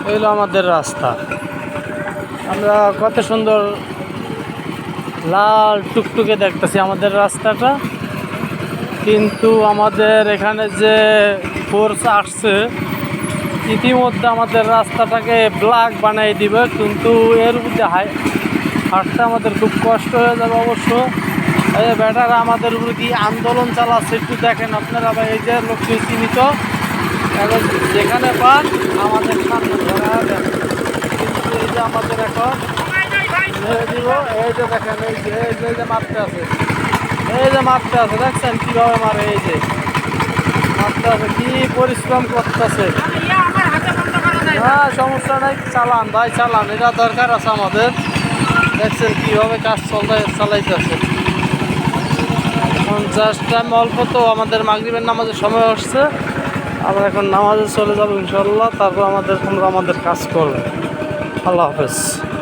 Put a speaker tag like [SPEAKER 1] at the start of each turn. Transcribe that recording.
[SPEAKER 1] এগুলো আমাদের রাস্তা। আমরা কত সুন্দর লাল টুকটুকে দেখতেছি আমাদের রাস্তাটা, কিন্তু আমাদের এখানে যে ফোর্স আসছে ইতিমধ্যে আমাদের রাস্তাটাকে ব্ল্যাক বানিয়ে দিবে, কিন্তু এর মধ্যে হাঁটতে আমাদের খুব কষ্ট হয়ে যাবে অবশ্য। এই যে ব্যাটারা আমাদের উপরে কি আন্দোলন চালাচ্ছে একটু দেখেন আপনারা। ভাই এই যে লোককে চিহ্নিত এখন যেখানে পান আমাদের সামনে ধরা দেন, কিন্তু এই যে আমাদের এখন মেরে দিব। এই যে দেখেন এই যে মারতে আছে, এই যে মারতে আছে, দেখছেন কীভাবে মারে, এই যে মারতে আছে, কি পরিশ্রম করতেছে। হ্যাঁ সমস্যা নাই, চালান ভাই চালান, এটা দরকার আছে আমাদের। দেখছেন কীভাবে কাজ চালাইতেছে। এখন জাস্ট টাইম অল্প, তো আমাদের মাগরিবের নামাজের সময় আসছে। আমরা এখন নামাজে চলে যাবো ইনশাল্লাহ, তারপর আমরা আমাদের কাজ করবো। আল্লাহ হাফেজ।